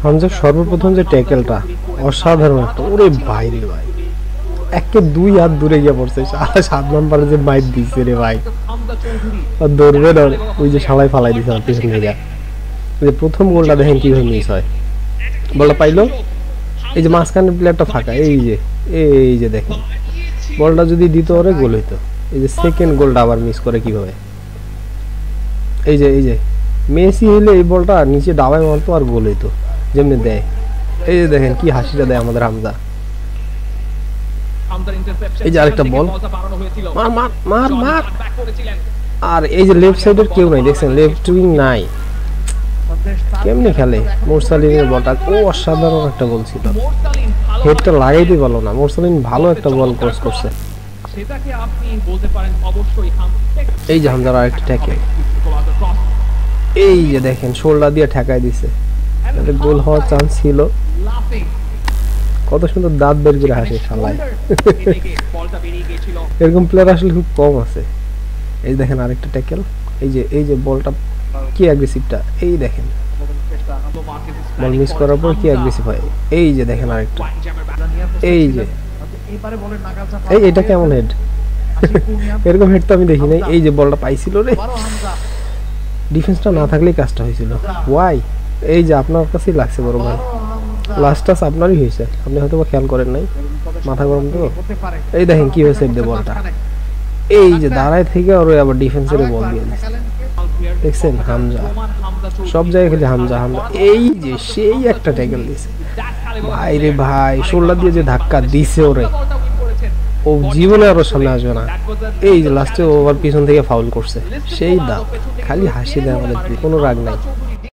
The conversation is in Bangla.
হামজা সর্বপ্রথম যে ট্যাকেলটা অসাধারণ একটা, ওরে ভাই রে ভাই, একে 2 হাত দূরে গিয়ে পড়ছে, 7 নম্বরে যে মাইট দিচ্ছে রে ভাই, আর দৌড়বে না, ওই যে শালাই ফালাই দিছে আমার পিছন থেকে। ওই যে প্রথম গোলটা দেখেন কিভাবে মিস হয়, বলটা পাইলো, এই যে মাঝখানের প্লেয়ারটা ফাঁকা, এই যে দেখেন বলটা যদি দিত ওরে গোল হইতো। এই যে সেকেন্ড গোলটা আবার মিস করে কিভাবে, এই যে মেসি হইলে এই বলটা নিচে ডাবায় মারতো আর গোল হইতো যেমনি দেয়। এই যে দেখেন কি হাসিটা দেয় আমাদের হামজা। এই যে আরেকটা বল, মার মার মার মার, আর এই যে লেফট সাইডের কেউ নাই, দেখছেন লেফট উইং নাই, কেমনি খেলে মোরসালিনের বলটা, ও অসাধারণ একটা গোল ছিল, হেডটা লাগাইতে পারলো না, মোরসালিন ভালো একটা বল ক্রস করছে। এই যে হামজার আরেকটা ট্যাকেল, এই যে দেখেন শোল্ডার দিয়ে ঠেকাই দিছে, গোল হওয়ার চান্স ছিল। কত সুন্দর দাঁত বের করে হাসে শালায়। এরকম প্লেয়ার আসলে খুব কম আছে। এই দেখেন আরেকটা ট্যাকেল, এই যে বলটা কি অ্যাগ্রেসিভটা, এই দেখেন বল মিস করার পর কি অ্যাগ্রেসিভ হয়। এই যে দেখেন আরেকটা, এই যে এটা কেমন হেড, এরকম হেড তো আমি দেখি নাই। এই যে বলটা পাইছিল রে, ডিফেন্সটা না থাকলেই কাজটা হয়েছিল। ওয়াই, এই যে আপনার কাছেই লাগছে বড় ভাই, লাস্ট টাচ আপনারই হয়েছে, আপনি হয়তো বা খেয়াল করেন নাই, মাথা গরম তো। এই দেখেন কি হয়েছে বলটা, এই যে দাঁড়ায় থেকে ওরে আবার ডিফেন্সের বল দিয়ে দিচ্ছে, দেখছেন হামজা সব জায়গায় খেলে হামজা হামজা। এই যে সেই একটা ট্যাকেল দিছে ভাই রে ভাই, শোল্ডার দিয়ে যে ধাক্কা দিছে ওরে, ও জীবনে আরো সামনে আসবে না। এই যে লাস্টে ওভার পিছন থেকে ফাউল করছে, সেই দাঁত খালি হাসি দেয় আমাদের, কোনো রাগ নাই।